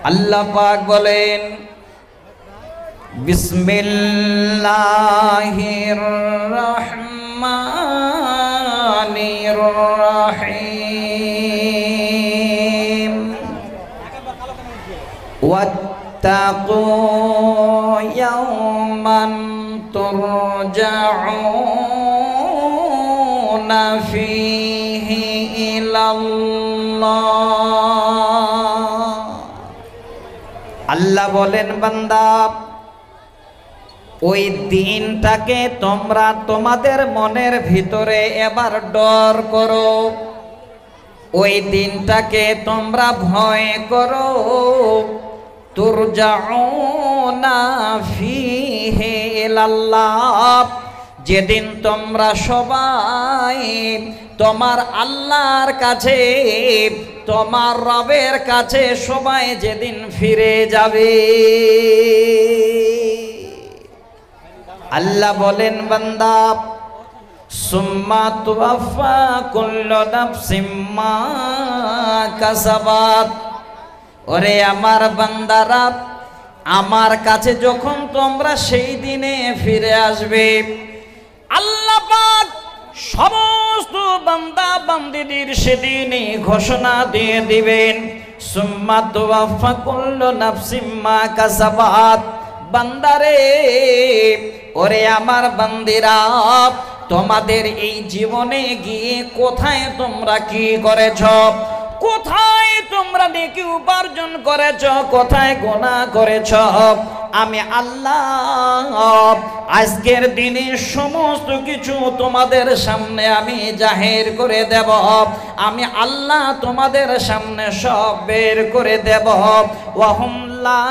আল্লাহ পাক বলেন বিসমিল্লাহির রহমানির রহিম ওয়াত্তাকু ইয়াওমান তুরজাউনা ফীহি ইলাল্লাহ। আল্লাহ বলেন বান্দা, ওই দিনটাকে তোমরা তোমাদের মনের ভিতরে এবার ডর করো, ওই দিনটাকে তোমরা ভয় করো। তুরজাউনা ফীহি ইলাল্লাহ, যেদিন তোমরা সবাই তোমার আল্লাহর কাছে, তোমার রবের কাছে সবাই যেদিন ফিরে যাবে। আল্লাহ বলেন বান্দা, সুম্মা তুওয়াফা কুল্লু নাফসিম মা কাসাবাত। ওরে আমার বান্দারা, আমার কাছে যখন তোমরা সেই দিনে ফিরে আসবে, আল্লাহ পাক সমস্ত বান্দা বান্দিদের সেদিনই ঘোষণা দিয়ে দিবেন, সুম্মা তুওয়াফা কুল্লু নাফসিম মা কাসাবাত। বান্দারে, ওরে আমার বান্দিরা, তোমাদের এই জীবনে গিয়ে কোথায় তোমরা কি করেছ, কোথায় তোমরা নেকি উপার্জন করেছ, কোথায় গুনাহ করেছ, আমি আল্লাহ আজকের দিনে সমস্ত কিছু তোমাদের সামনে আমি জাহির করে দেব। আমি আল্লাহ তোমাদের সামনে সব বের করে দেব। ওয়াহুম লা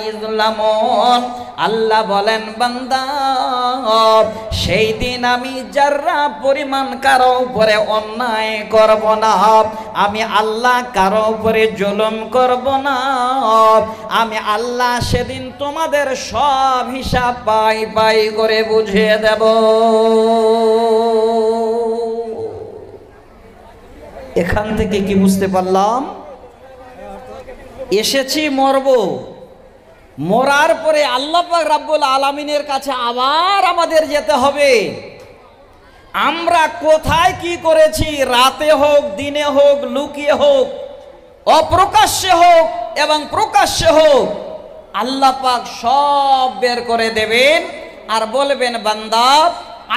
ইযলামুন। আল্লাহ বলেন বান্দা, সেই দিন আমি যারা পরিমাণ কারো উপরে অন্যায় করব না, আমি আল্লাহ কারো উপরে জুলুম করব না। আমি আল্লাহ সেদিন তোমাদের সব হিসাব পাই পাই করে বুঝিয়ে দেব। এখান থেকে কি বুঝতে পারলাম? এসেছি মরব, মরার পরে আল্লাহ পাক রাব্বুল আলামিনের কাছে আবার আমাদের যেতে হবে। আমরা কোথায় কি করেছি, রাতে হোক দিনে হোক, লুকিয়ে হোক, অপ্রকাশ্যে হোক এবং প্রকাশ্যে হোক, আল্লাহ পাক সব বের করে দেবেন আর বলবেন, বান্দা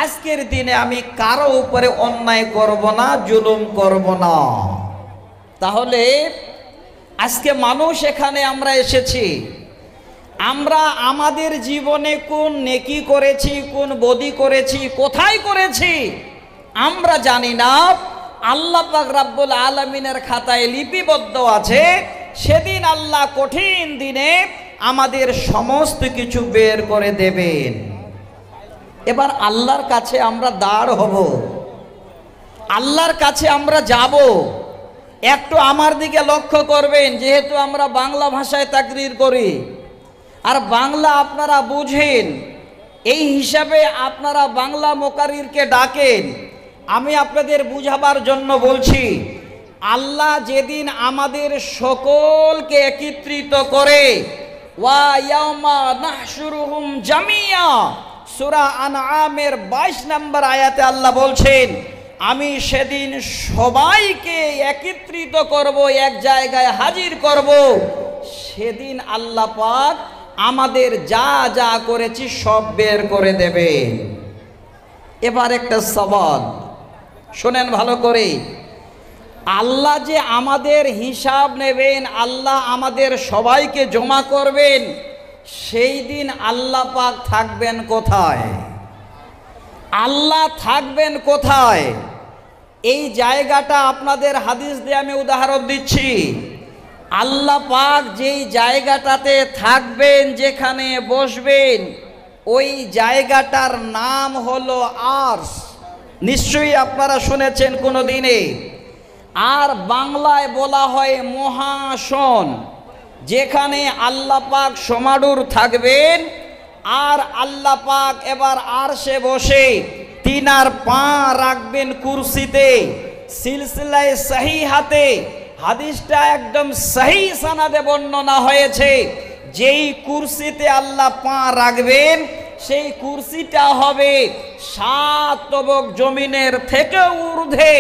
আজকের দিনে আমি কারো উপরে অন্যায় করব না, জুলুম করব না। তাহলে আজকে মানুষ এখানে আমরা এসেছি, আমরা আমাদের জীবনে কোন নেকি করেছি, কোন বদি করেছি, কোথায় করেছি আমরা জানি না। আল্লাহ পাক রাব্বুল আলামিনের খাতায় লিপিবদ্ধ আছে। সেদিন আল্লাহ কঠিন দিনে আমাদের সমস্ত কিছু বের করে দেবেন। এবার আল্লাহর কাছে আমরা দাঁড় হব, আল্লাহর কাছে আমরা যাব। একটু আমার দিকে লক্ষ্য করবেন, যেহেতু আমরা বাংলা ভাষায় তাকরীর করি আর বাংলা আপনারা বুঝেন, এই হিসাবে আপনারা বাংলা মুকাররিরকে ডাকেন। আমি আপনাদের বুঝাবার জন্য বলছি, আল্লাহ যেদিন আমাদের সকলকে একত্রিত করে, ওয়া ইয়াউমা নাহশুরুহুম জামিয়া, সূরা আনআমের 22 নম্বর আয়াতে আল্লাহ বলছেন, আমি সেদিন সবাইকে একত্রিত করব, এক জায়গায় হাজির করব। সেদিন আল্লাহ পাক আমাদের যা যা করেছি সব বের করে দেবে। এবার একটা সওয়াল শোনেন ভালো করে। আল্লাহ যে আমাদের হিসাব নেবেন, আল্লাহ আমাদের সবাইকে জমা করবেন, সেই দিন আল্লাহ পাক থাকবেন কোথায়? আল্লাহ থাকবেন কোথায়? এই জায়গাটা আপনাদের হাদিস দিয়ে আমি উদাহরণ দিচ্ছি। আল্লাহ পাক যেই জায়গাটাতে থাকবেন, যেখানে বসবেন, ওই জায়গাটার নাম হলো আরশ। নিশ্চয়ই আপনারা শুনেছেন কোনো দিনে। আর বাংলায় বলা হয় মহাসন, যেখানে আল্লাহ পাক সমাডুর থাকবেন। আর আল্লাহ পাক এবার আরশে বসে তিনার পা রাখবেন কুরসিতে। সিলসিলায়ে সহিহাতে হাদিসটা একদম সহি সনদে বর্ণনা হয়েছে। যেই কুরসিতে আল্লাহ পা রাখবেন সেই কুরসিটা হবে 7 তবক জমিনের থেকে ঊর্ধ্বে,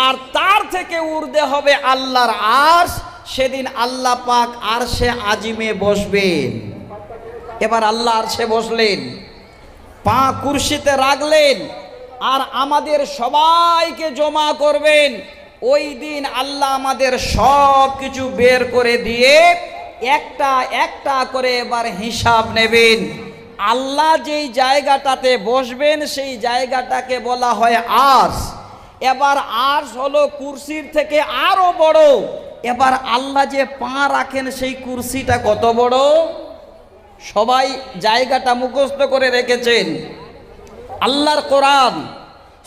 আর তার থেকে ঊর্ধ্বে হবে আল্লাহর আরশ। সেদিন আল্লাহ পাক আরশে আজিমে বসবেন। এবার আল্লাহ আরশে বসলেন, পা কুরসিতে রাখলেন, আর আমাদের সবাইকে জমা করবেন। ওই দিন আল্লাহ আমাদের সব কিছু বের করে দিয়ে একটা একটা করে এবার হিসাব নেবেন। আল্লাহ যেই জায়গাটাতে বসবেন সেই জায়গাটাকে বলা হয় আরশ। এবার আরশ হলো কুরসির থেকে আরো বড়। এবার আল্লাহ যে পা রাখেন সেই কুরসিটা কত বড়, সবাই জায়গাটা মুখস্থ করে রেখেছেন। আল্লাহর কোরআন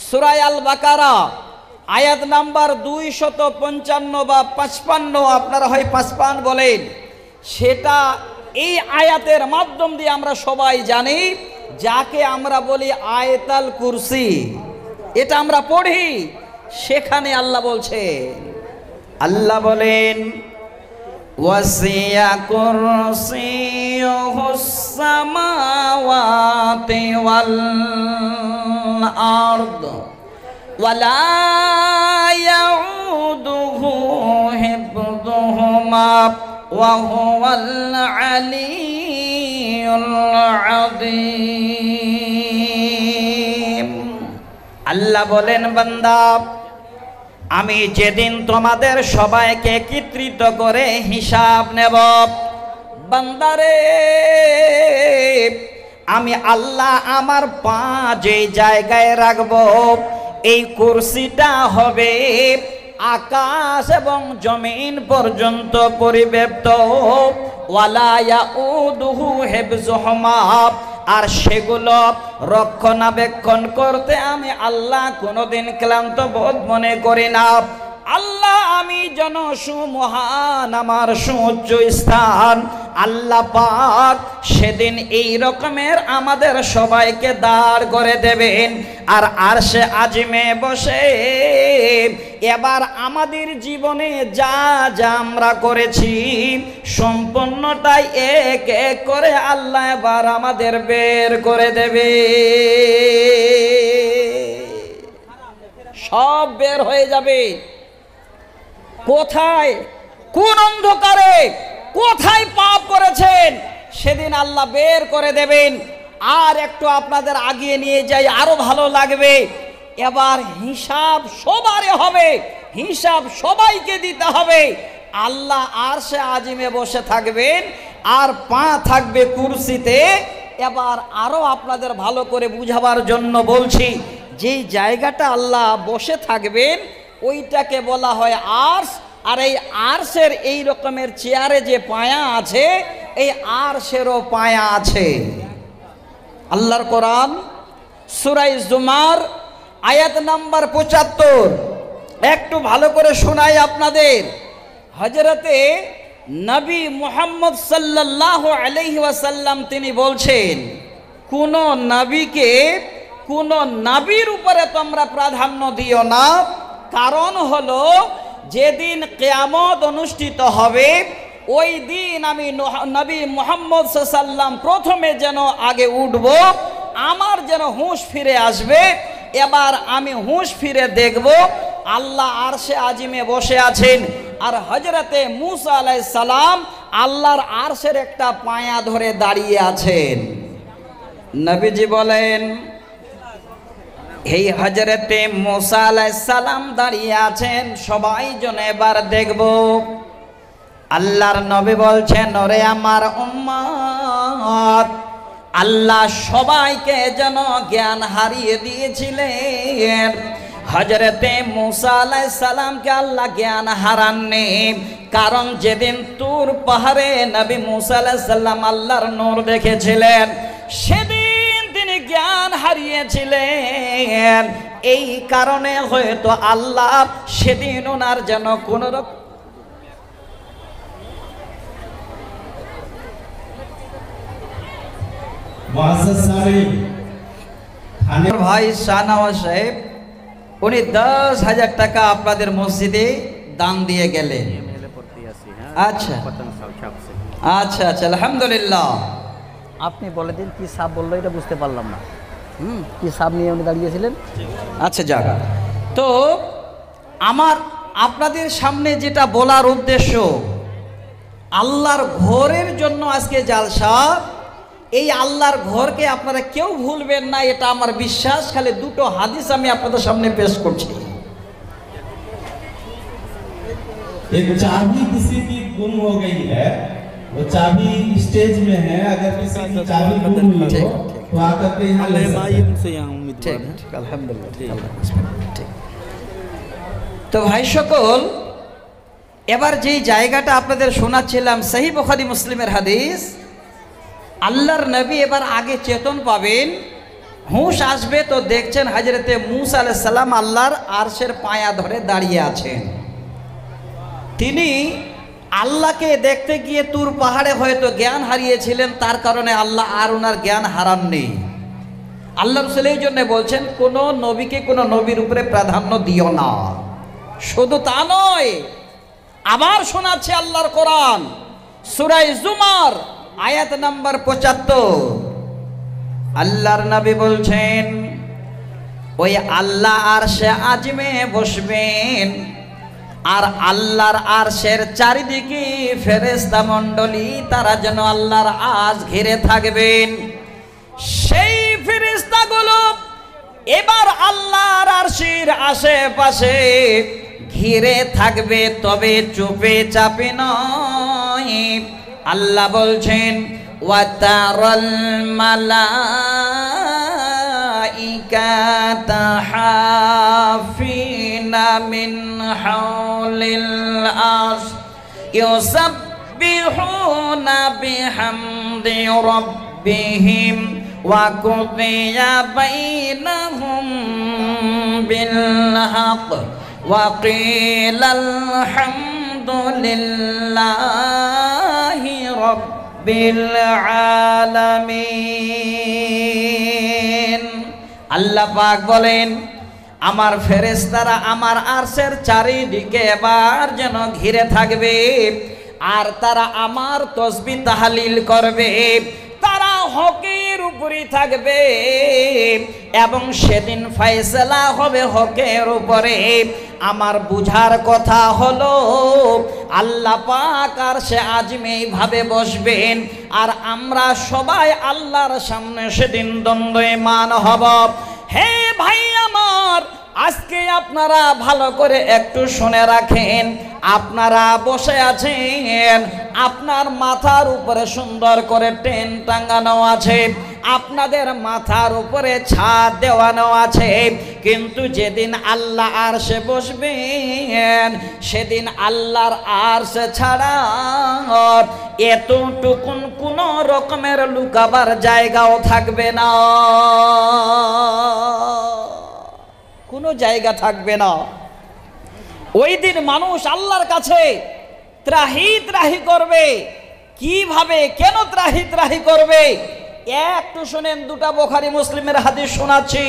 সূরা আল বাকারা আয়াত নাম্বার 255 বা 55, আপনারা হয় 55 বলেন, সেটা এই আয়াতের মাধ্যম দিয়ে আমরা সবাই জানি, যাকে আমরা বলি আয়াতুল কুরসি। এটা আমরা পড়ি, সেখানে আল্লাহ বলছেন, আল্লাহ বলেন ওয়াসিয়া কুরসিয়ুহুস সামাওয়াতি ওয়াল আরদ ওয়ালা ইয়াউদুহু হিফযুহুমা ওয়া হুয়াল আলিয়্যুল আযীম। আল্লাহ বলেন, বান্দা, আমি যেদিন তোমাদের সবাইকে একত্রিত করে হিসাব নেব, বান্দারে, আমি আল্লাহ আমার পা যে জায়গায় রাখব এই কুরসিটা হবে আকাশ এবং জমিন পর্যন্ত পরিব্যাপ্ত। ওয়ালা ইয়াউদুহু হিফযুহুমা, আর সেগুলো রক্ষণাবেক্ষণ করতে আমি আল্লাহ কোনোদিন ক্লান্ত বোধ মনে করি না। আল্লাহ আমি যেন সুমহান, আমার সুউচ্চ স্থান, আল্লাহ পাক সেদিন এই রকমের আমাদের সবাইকে দাঁড় করে দেবেন আর আরশে আজিমে বসে এবার আমাদের জীবনে যা যা আমরা করেছি সম্পূর্ণটাই এক এক করে আল্লাহ এবার আমাদের বের করে দেবে। সব বের হয়ে যাবে। কোথায়, কোন অন্ধকারে, কোথায় পাপ করেছেন সেদিন আল্লাহ বের করে দেবেন। আর একটু আপনাদের আগিয়ে নিয়ে যাই, আরো ভালো লাগবে। এবার হিসাব সবারে হবে, হিসাব সবাইকে দিতে হবে। আল্লাহ আরশে আজিমে বসে থাকবেন আর পা থাকবে কুরসিতে। এবার আরো আপনাদের ভালো করে বুঝাবার জন্য বলছি, যেই জায়গাটা আল্লাহ বসে থাকবেন ওইটাকে বলা হয় আরশ। আর এই আরশের এই রকমের চেয়ারে যে পায়া আছে, এই আরশেরও পায়া আছে। আল্লাহর কোরআন সূরা জুমার আয়াত নাম্বার 75 একটু ভালো করে শোনাই আপনাদের। হযরতে নবী মুহাম্মদ সাল্লাল্লাহু আলাইহি ওয়াসাল্লাম তিনি বলছেন, কোন নবীকে কোন নবীর উপরে তোমরা প্রাধান্য দিও না। কারণ হলো যেদিন কিয়ামত অনুষ্ঠিত হবে ওই দিন আমি নবী মুহাম্মদ সাল্লাল্লাহু আলাইহি ওয়াসাল্লাম প্রথমে যেন আগে উঠব, আমার যেন হুঁশ ফিরে আসবে। এবার আমি হুঁশ ফিরে দেখব আল্লাহ আরশে আজিমে বসে আছেন, আর হযরতে মূসা আলাইহিস সালাম আল্লাহর আরশের একটা পায়া ধরে দাঁড়িয়ে আছেন। নবীজি বলেন, এই হযরতে মূসা আলাইহিস সালাম দাঁড়িয়ে আছেন, সবাই যেন এবার দেখব। আল্লাহর নবী বলছেন, ওরে আমার উম্মত, আল্লাহ সবাইকে যেন জ্ঞান হারিয়ে দিয়েছিলেন, হযরতে মূসা আলাইহিস সালামকে আল্লাহ জ্ঞান হারাননি। কারণ যেদিন তুর পাহাড়ে নবী মূসা আলাইহিস সালাম আল্লাহর নূর দেখেছিলেন, সেদিন তিনি জ্ঞান হারিয়েছিলেন। এই কারণে হয়তো আল্লাহ সেদিন ওনার যেন কোন রকম ভাই শাহনওয়াজ সাহেব উনি 10,000 টাকা আপনাদের মসজিদে দান দিয়ে গেলেন। আচ্ছা আচ্ছা আচ্ছা, আলহামদুলিল্লাহ। আপনি বলে দিন কি সাপ বললো, এটা বুঝতে পারলাম না। কি সাপ নিয়ে উনি দাঁড়িয়েছিলেন? আচ্ছা যাক, তো আমার আপনাদের সামনে যেটা বলার উদ্দেশ্য, আল্লাহর ঘরের জন্য আজকে জালসা। এই আল্লাহর ঘরকে আপনারা কেউ ভুলবেন না, এটা আমার বিশ্বাস। খালি দুটো হাদিস আমি আপনাদের সামনে পেশ করছি। एक चाबी किसी की गुम हो गई है, वो चाबी स्टेज में है, अगर किसी की चाबी गुम हुई हो तो आकर के यहाँ ले सकते हैं। ঠিক ঠিক, আলহামদুলিল্লাহ। ঠিক। তো ভাই সকল, এবার যেই জায়গাটা আপনাদের শোনাচ্ছিলাম, সহিহ বুখারী মুসলিমের হাদিস। আল্লাহর নবী এবার আগে চেতন পাবেন, হুঁশ আসবে, তো দেখছেন হযরতে মূসা আলাইহিস সালাম আল্লাহর আরশের পায়া ধরে দাঁড়িয়ে আছেন। তিনি আল্লাহকে দেখতে গিয়ে তুর পাহাড়ে হয়তো জ্ঞান হারিয়েছিলেন, তার কারণে আল্লাহ আর ওনার জ্ঞান হারাননি। আল্লাহ রাসূল এই জন্য বলছেন, কোন নবীকে কোন নবীর উপরে প্রাধান্য দিও না। শুধু তা নয়, আবার শোনাচ্ছে আল্লাহর কোরআন, সূরা জুমার আয়াত নাম্বার ৭৫। আল্লাহর নবী বলছেন, ওই আল্লাহ আরশে আজমে বসবেন, আর আল্লাহর আরশের চারিদিকে ফেরেশতা মণ্ডলী তারা যেন আল্লাহর আরশ ঘিরে থাকবেন। সেই ফেরেশতাগুলো এবার আল্লাহর আরশের আশেপাশে ঘিরে থাকবে, তবে চুপে চাপে নয়। আল্লাহ বলছেন, ওয়াতারাল মালাইকাতা হাফিনা মিন হাওলিল আরশ ইউসাব্বিহুনা বিহামদি রাব্বিহিম ওয়া কুদিয়া বাইনাহুম বিল হক ওয়া কিলাল হামদুলিল্লাহি রাব্বিল আলামিন। আল্লাহ পাক বলেন, আমার ফেরেশতারা আমার আরশের চারিদিকে এবার যেন ঘিরে থাকবে, আর তারা আমার তাসবিহ তাহলিল করবে, তারা হকের উপরে থাকবে, এবং সেদিন ফয়সালা হবে হকের উপরে। আমার বুঝার কথা হলো, আল্লাহ পাক আরশে আজমে এইভাবে বসবেন, আর আমরা সবাই আল্লাহর সামনে সেদিন দণ্ডায়মান হব। হে ভাই আমার, আজকে আপনারা ভালো করে একটু শুনে রাখেন। আপনারা বসে আছেন, আপনার মাথার উপরে সুন্দর করে টেন টাঙানো আছে, আপনাদের মাথার উপরে ছাদ দেওয়ানো আছে, কিন্তু যেদিন আল্লাহ আরশে বসবেন, সেদিন আল্লাহর আরশ ছাড়া এতটুকুন কোন রকমের লুকাবার জায়গাও থাকবে না, কোনো জায়গা থাকবে না। ওই দিন মানুষ আল্লাহর কাছে ত্রাহি ত্রাহি করবে। কিভাবে, কেন ত্রাহি ত্রাহি করবে? একটু শুনেন, দুটা বুখারী মুসলিমের হাদিস শোনাচ্ছি,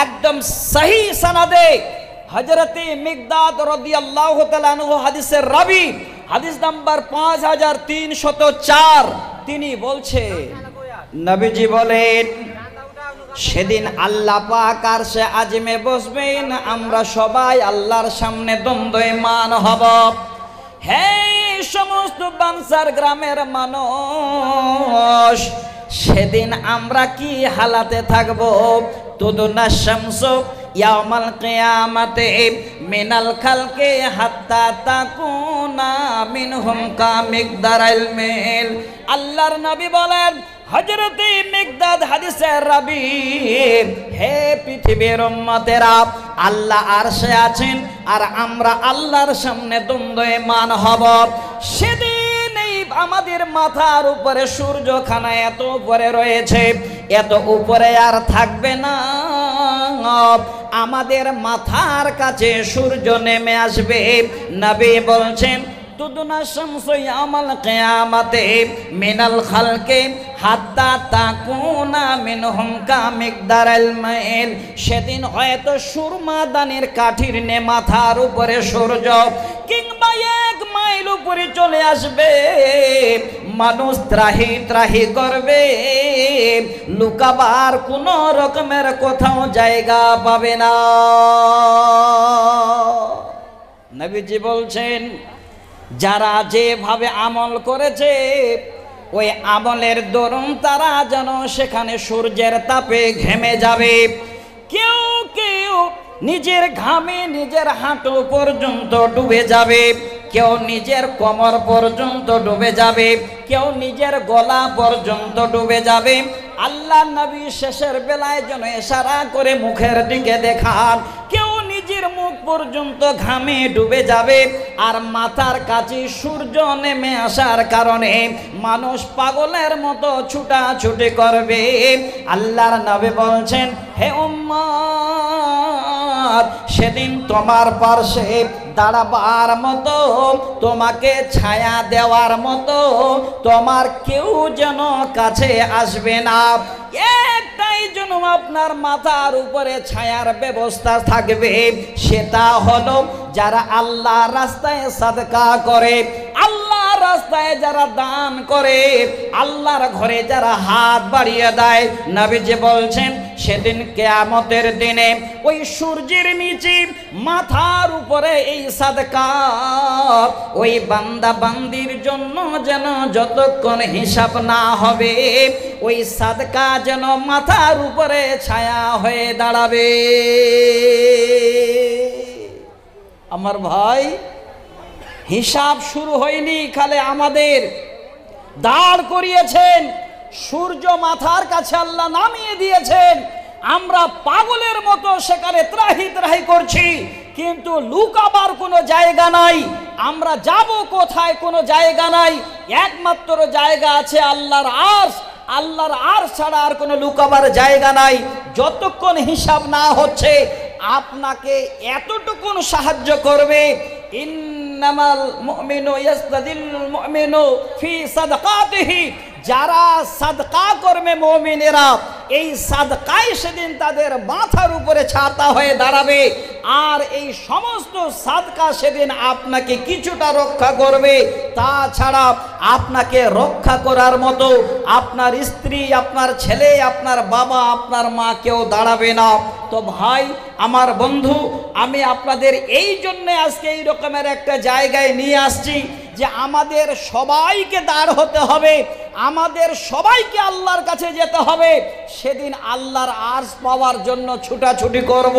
একদম সহিহ সনদে। হযরতে মিকদাদ রাদিয়াল্লাহু তাআলা আনহু হাদিসের রাবী, হাদিস নাম্বার 5304। তিনি বলছে, নবীজি বলেন, সেদিন আল্লাহ পাক আরশে আজমে বসবেন, আমরা সবাই আল্লাহর সামনে দণ্ডায়মান হব। হে সমস্ত বানসার গ্রামের মানুষ, সেদিন আমরা কি হালাতে থাকব? তুদুনা শামসু ইয়াউমাল কিয়ামাতে মিনাল খালকি হাত্তা তাকুনা মিনহুম কামিকদারাল মিল। আল্লাহর নবী বলেন, হযরতে মিকদাদ হাদিসের রাবী, হে পৃথিবীর উম্মতেরা, আল্লাহ আরশে আছেন, আর আমরা আল্লাহর সামনে দণ্ডায়মান হব। সেদিন এই আমাদের মাথার উপরে সূর্যখানা এত উপরে রয়েছে, এত উপরে আর থাকবে না। আমাদের মাথার কাছে সূর্য নেমে আসবে। নবী বলছেন, তুদনা শামসু ইয়ামাল কিয়ামাতে মিনাল খালকে হাত্তা তাকুনা মিনহুম কা মিকদারাল মাইল। সেদিন হয়তো সুরমা দানের কাঠির নে মাথার উপরে সূর্য কিংবা 1 মাইল উপরে চলে আসবে। মানুষ ত্রাহি ত্রাহি করবে, লুকাবার কোন রকমের কোথাও জায়গা পাবে না। নবীজি বলছেন যারা যেভাবে আমল করেছে ওই আমলের দরুন তারা যেন সেখানে সূর্যের তাপে ঘেমে যাবে। কেউ কেউ নিজের ঘামে নিজের হাঁটু পর্যন্ত ডুবে যাবে, কেউ নিজের কোমর পর্যন্ত ডুবে যাবে, কেউ নিজের গলা পর্যন্ত ডুবে যাবে। আল্লাহ নবী শেষের বেলায় যেন ইশারা করে মুখের দিকে দেখান, কেউ নিজের মুখ পর্যন্ত ঘামে ডুবে যাবে। আর মাথার কাছে সূর্য নেমে আসার কারণে মানুষ পাগলের মতো ছুটাছুটি করবে। আল্লাহর নবী বলছেন, হে উম্মত, সেদিন তোমার পাশে দাঁড়াবার মতো, তোমাকে ছায়া দেওয়ার মতো তোমার কেউ যেন কাছে আসবে না। একটাই যেন আপনার মাথার উপরে ছায়ার ব্যবস্থা থাকবে, সেটা হলো যারা আল্লাহর রাস্তায় সাদকা করে, আল্লাহর রাস্তায় যারা দান করে, আল্লাহর ঘরে যারা হাত বাড়িয়ে দেয়। নবীজি বলছেন সেদিন কিয়ামতের দিনে ওই সূর্যের নিচে মাথার উপরে এই সাদকা ওই বান্দা বান্দির জন্য যেন যতক্ষণ হিসাব না হবে ওই সাদকা যেন মাথার উপরে ছায়া হয়ে দাঁড়াবে। আমার ভাই, হিসাব শুরু হয়নি, খালি আমাদের দাঁড় করিয়েছেন, সূর্য মাথার কাছে আল্লাহ নামিয়ে দিয়েছেন। আমরা পাগলের মতো সেখানে ত্রাহি ত্রাহি করছি, কিন্তু লুকাবার কোনো জায়গা নাই। আমরা যাব কোথায় কোনো জায়গা নাই, একমাত্র জায়গা আছে আল্লাহর আরশ। আল্লাহর আরশ ছাড়া আর কোনো লুকাবার জায়গা নাই। যতক্ষণ হিসাব না হচ্ছে আপনাকে এতটুকুন সাহায্য করবে, ইন্নামাল মুমিনু ইয়াস্তাদিল্লুল মুমিনু ফি সাদকাতিহি, যারা সাদকা করবে মুমিনেরা এই সাদকাই সেদিন তাদের মাথার উপরে ছাতা হয়ে দাঁড়াবে। আর এই সমস্ত সাদকা সেদিন আপনাকে কিছুটা রক্ষা করবে, তাছাড়া আপনাকে রক্ষা করার মতো আপনার স্ত্রী, আপনার ছেলে, আপনার বাবা, আপনার মা কেউ দাঁড়াবে না। তো ভাই আমার বন্ধু, আমি আপনাদের এই জন্য আজকে এই রকমের একটা জায়গায় নিয়ে আসছি যে আমাদের সবাইকে দাঁড় হতে হবে, আমাদের সবাইকে আল্লাহর কাছে যেতে হবে। সেদিন আল্লাহর আরশ পাওয়ার জন্য ছুটাছুটি করব,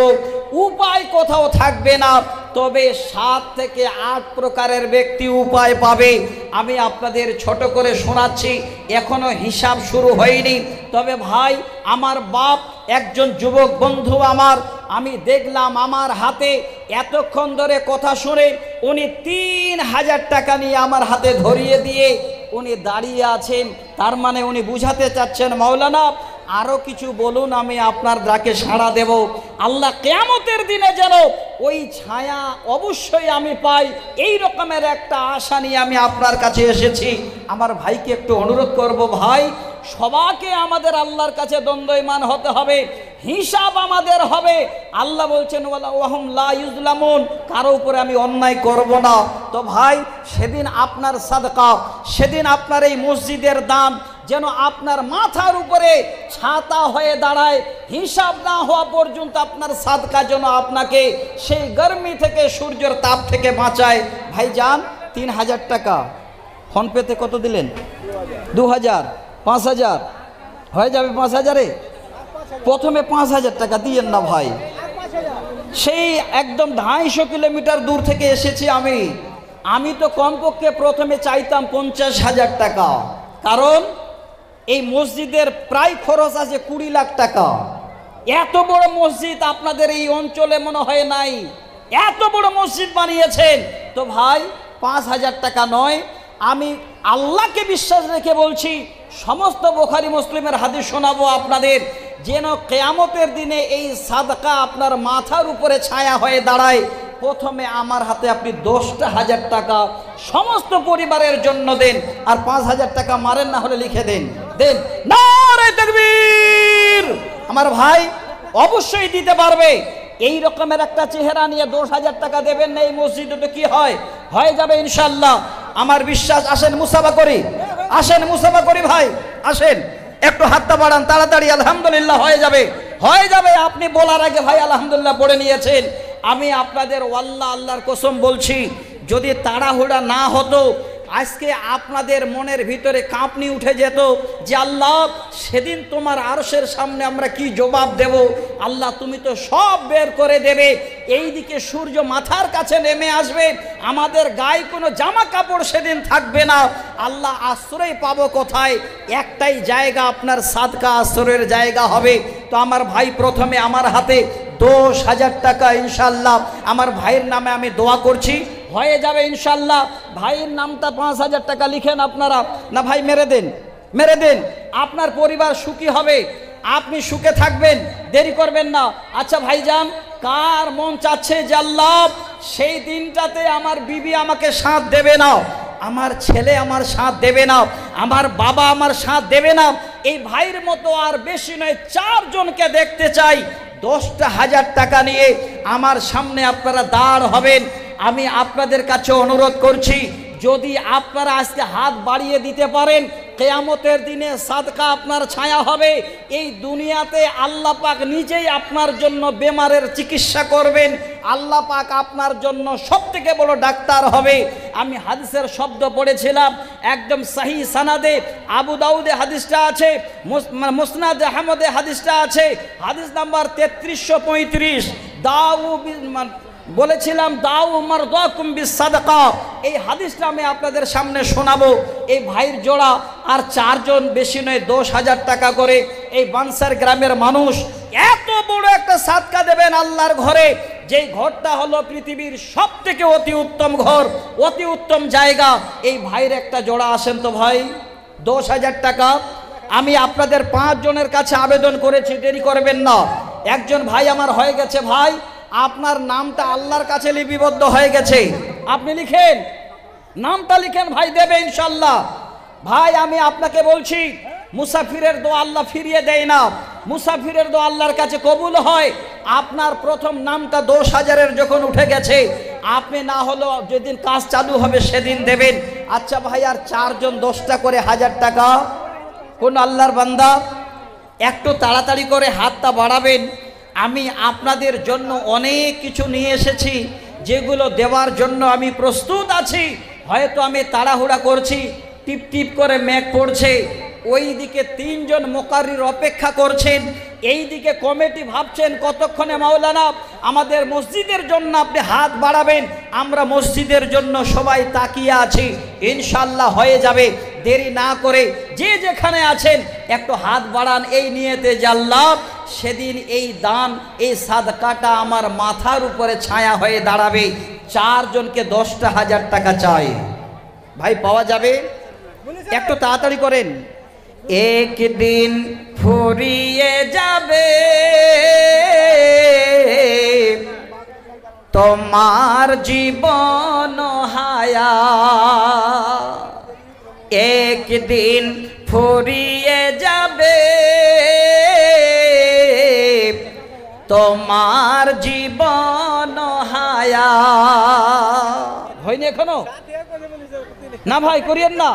উপায় কোথাও থাকবে না। তবে 7 থেকে 8 প্রকারের ব্যক্তি উপায় পাবে। আমি আপনাদের ছোট করে শোনাচ্ছি, এখনো হিসাব শুরু হয়নি। তবে ভাই আমার বাপ একজন যুবক বন্ধু আমার, আমি দেখলাম আমার হাতে এতক্ষণ ধরে কথা শুনে উনি 3000 টাকা নিয়ে আমার হাতে ধরিয়ে দিয়ে উনি দাঁড়িয়ে আছেন। তার মানে উনি বুঝাতে চাচ্ছেন, মাওলানা আরো কিছু বলুন, আমি আপনার ডাকে সাড়া দেব। আল্লাহ কিয়ামতের দিনে যেন ওই ছায়া অবশ্যই আমি পাই, এই রকমের একটা আশা নিয়ে আমি আপনার কাছে এসেছি। আমার ভাইকে একটু অনুরোধ করব, ভাই সবাইকে আমাদের আল্লাহর কাছে দ্বন্দ্বমান হতে হবে, হিসাব আমাদের হবে। আল্লাহ বলছেন ওয়াহুম লা ইউজলামুন, কারো উপরে আমি অন্যায় করব না। তো ভাই সেদিন আপনার সাদকা, সেদিন আপনার এই মসজিদের দান যেন আপনার মাথার উপরে ছাতা হয়ে দাঁড়ায়। হিসাব না হওয়া পর্যন্ত আপনার সাদকা যেন আপনাকে সেই গরমি থেকে, সূর্যের তাপ থেকে বাঁচায়। ভাইজান 3000 টাকা ফোনপেতে কত দিলেন? 2000, 5000 হয়ে যাবে। 5000-এ প্রথমে 5000 টাকা দিয়েন না ভাই, সেই একদম 250 কিলোমিটার দূর থেকে এসেছি আমি তো কমপক্ষে প্রথমে চাইতাম 50,000 টাকা, কারণ এই মসজিদের প্রায় খরচ আছে 20 লাখ টাকা। এত বড় মসজিদ আপনাদের এই অঞ্চলে মনে হয় নাই, এত বড় মসজিদ বানিয়েছেন। তো ভাই 5000 টাকা নয়, আমি আল্লাহকে বিশ্বাস রেখে বলছি, সমস্ত বুখারী মুসলিমের হাদিস শোনাবো আপনাদের, যেন কিয়ামতের দিনে এই সাদকা আপনার মাথার উপরে ছায়া হয়ে দাঁড়ায়। প্রথমে আমার হাতে আপনি 10,000 টাকা সমস্ত পরিবারের জন্য দেন, আর 5,000 টাকা মারেন, না হলে লিখে দেন। দেন, নারে তাকবীর। আমার ভাই অবশ্যই দিতে পারবে। এই রকমের একটা চেহারা নিয়ে 10,000 টাকা দেবেন না, এই মসজিদে তো কি হয়, হয়ে যাবে ইনশাল্লাহ, আমার বিশ্বাস। আসেন মুসাফা করি, আসেন মুসাফা করি ভাই, আসেন একটু হাতটা বাড়ান তাড়াতাড়ি। আলহামদুলিল্লাহ হয়ে যাবে, হয়ে যাবে। আপনি বলার আগে ভাই আলহামদুলিল্লাহ পড়ে নিয়েছেন। আমি আপনাদের ওয়াল্লাহ আল্লাহর কসম বলছি, যদি তাড়াহুড়া না হতো, আজকে আপনাদের মনের ভিতরে কাঁপনি উঠে যেত যে আল্লাহ সেদিন তোমার আরশের সামনে আমরা কি জবাব দেব। আল্লাহ তুমি তো সব বের করে দেবে। এই দিকে সূর্য মাথার কাছে নেমে আসবে, আমাদের গায়ে কোনো জামা কাপড় সেদিন থাকবে না। আল্লাহ আশ্রয় পাবো কোথায়? একটাই জায়গা, আপনার সাদকা আশ্রয়ের জায়গা হবে। তো আমার ভাই প্রথমে আমার হাতে 10,000 টাকা ইনশাল্লাহ আমার ভাইয়ের নামে আমি দোয়া করছি, হয়ে যাবে ইনশাল্লাহ। ভাইয়ের নামটা 5,000 টাকা লিখেন আপনারা, না ভাই মেরে দেন, মেরে দেন। আপনার পরিবার সুখী হবে, আপনি সুখে থাকবেন, দেরি করবেন না। আচ্ছা ভাইজান, কার মন চাচ্ছে যে আল্লাহ সেই দিনটাতে আমার বিবি আমাকে সাথ দেবে না, আমার ছেলে আমার সাথ দেবে না, আমার বাবা আমার সাথ দেবে না, এই ভাইয়ের মতো আর বেশি নয় 4 জনকে দেখতে চাই। 10,000 টাকা নিয়ে আমার সামনে আপনারা দাঁড় হবেন। আমি আপনাদের কাছে অনুরোধ করছি, যদি আপনারা আজকে হাত বাড়িয়ে দিতে পারেন, কিয়ামতের দিনে সাদকা আপনার ছায়া হবে। এই দুনিয়াতে আল্লাহ পাক নিজেই আপনার জন্য বেমারের চিকিৎসা করবেন, আল্লাহ পাক আপনার জন্য সবথেকে বড় ডাক্তার হবে। আমি হাদিসের শব্দ পড়েছিলাম, একদম সহি সানাদে আবু দাউদে হাদিসটা আছে, মুসনাদ আহমদে হাদিসটা আছে, হাদিস নাম্বার 3335। বলেছিলাম দাউ মারদাকুম বিসাদাকা। এই হাদিসটা আমি আপনাদের সামনে শোনাবো। এই ভাইয়ের জোড়া আর 4 জন, বেশি নয়, 10,000 টাকা করে এই বানসার গ্রামের মানুষ এত বড় একটা সাদকা দেবেন আল্লাহর ঘরে, যেই ঘরটা হলো পৃথিবীর সবথেকে অতি উত্তম ঘর, অতি উত্তম জায়গা। এই ভাইয়ের একটা জোড়া আসেন তো ভাই, 10,000 টাকা। আমি আপনাদের 5 জনের কাছে আবেদন করেছি, দেরি করবেন না। একজন ভাই আমার হয়ে গেছে, ভাই আপনার নামটা আল্লাহর কাছে লিপিবদ্ধ হয়ে গেছে, আপনি লিখেন, নামটা লিখেন, ভাই দেবে ইনশাল্লাহ। ভাই আমি আপনাকে বলছি, মুসাফিরের দোয়া আল্লাহ ফিরিয়ে দেয় না, মুসাফিরের দোয়া আল্লাহর কাছে কবুল হয়। আপনার প্রথম নামটা 10,000-এর যখন উঠে গেছে, আপনি না হলো যেদিন কাজ চালু হবে সেদিন দেবেন। আচ্ছা ভাই, আর 4 জন 10টা করে 1000 টাকা। কোন আল্লাহর বান্দা একটু তাড়াতাড়ি করে হাতটা বাড়াবেন। আমি আপনাদের জন্য অনেক কিছু নিয়ে এসেছি, যেগুলো দেওয়ার জন্য আমি প্রস্তুত আছি। হয়তো আমি তাড়াহুড়া করছি, টিপ টিপ করে মেঘ পড়ছে, ওই দিকে 3 জন মুকাররির অপেক্ষা করছেন, এই দিকে কমিটি ভাবছেন কতক্ষণে মাওলানা আমাদের মসজিদের জন্য আপনি হাত বাড়াবেন। আমরা মসজিদের জন্য সবাই তাকিয়ে আছি, ইনশাল্লাহ হয়ে যাবে। দেরি না করে যে যেখানে আছেন একটু হাত বাড়ান, এই নিয়তে যে আল্লাহ সেদিন এই দান, এই সাদকাটা আমার মাথার উপরে ছায়া হয়ে দাঁড়াবে। 4 জনকে 10,000 টাকা চাই, ভাই পাওয়া যাবে? একটু তাড়াতাড়ি করেন। একদিন ফুরিয়ে যাবে তোমার জীবন হায়া, একদিন ফুরিয়ে যাবে তোমার জীবন হায়া। হয়নি এখনো? না ভাই করিয়েন না।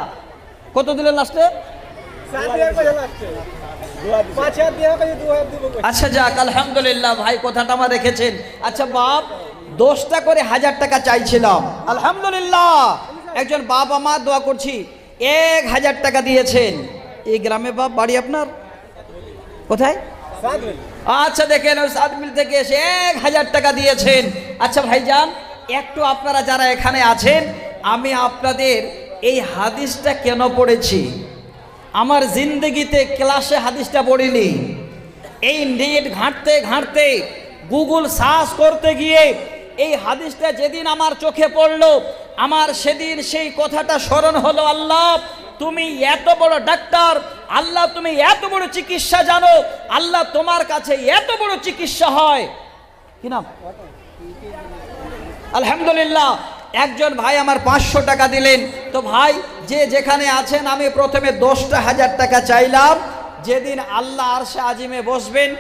কত দিলেন লাস্টে? আচ্ছা যাক, আলহামদুলিল্লাহ ভাই কথাটা আমার রেখেছেন। আচ্ছা বাপ, 10টা করে 1000 টাকা চাইছিলাম, আলহামদুলিল্লাহ একজন বাবা মা দোয়া করছি 1000 টাকা দিয়েছেন। এই গ্রামে বাপ বাড়ি আপনার কোথায়? আচ্ছা দেখেন, ওই 7 মিল থেকে এসে 1000 টাকা দিয়েছেন। আচ্ছা ভাইজান, একটু আপনারা যারা এখানে আছেন, আমি আপনাদের এই হাদিসটা কেন পড়েছি, আমার জিন্দগিতে ক্লাসে হাদিসটা পড়িনি। এই নেট ঘাঁটতে ঘাঁটতে, গুগল সার্চ করতে গিয়ে এই হাদিসটা যেদিন আমার চোখে পড়লো, আমার সেদিন সেই কথাটা স্মরণ হলো, আল্লাহ তুমি এত বড় ডাক্তার, আল্লাহ তুমি এত বড় চিকিৎসা জানো, আল্লাহ তোমার কাছে এত বড় চিকিৎসা হয়। কি নাম? আলহামদুলিল্লাহ। একজন ভাই আমার 500 টাকা দিলেন। তো ভাই যে যেখানে আছেন, আমি প্রথমে 10,000 টাকা চাইলাম। যেদিন আল্লাহ আরশে আজিমে বসবেন,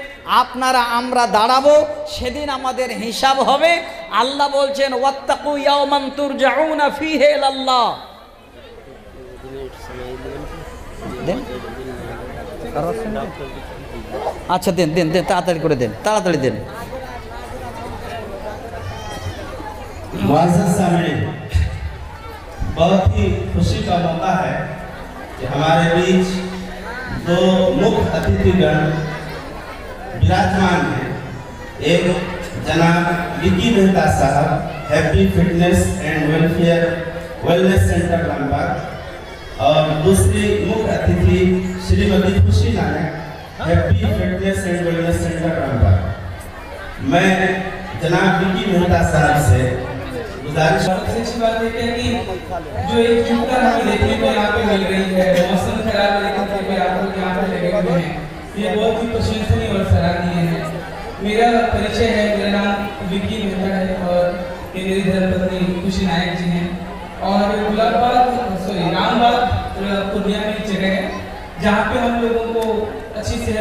আপনারা আমরা দাঁড়াবো, সেদিন আমাদের হিসাব হবে। আল্লাহ বলছেন ওয়াত্তাকু ইয়াওমান তুরজাউনা ফীহি ইলাল্লাহ। দেন, আচ্ছা দেন দেন দেন, তাড়াতাড়ি করে দেন, তাড়াতাড়ি দেন। मुअज़्ज़ज़ सामईन, बहुत ही खुशी का मौका है कि हमारे बीच दो मुख्य अतिथिगण विराजमान हैं। एक जनाब विकी मेहता साहब, happy fitness and wellness centre Rambagh, और दूसरी मुख्य अतिथि श्रीमती खुशी Nanak, happy fitness and wellness centre Rambagh. मैं जनाब विकी मेहता साहब से गुजारिश। सबसे अच्छी बात है कि जो एक जुटता हमें देखने को यहाँ पे मिल रही है, मौसम खराब है लेकिन फिर भी आप लोग यहाँ पे लगे हुए हैं, ये बहुत ही प्रशंसनीय और सराहनीय है। मेरा परिचय है, मेरा नाम विकी मेहता है और ये मेरी धर्मपत्नी खुशी नायक जी हैं। और रामबाग पूर्णिया में एक जगह है जहाँ पे हम लोगों को अच्छी सेहत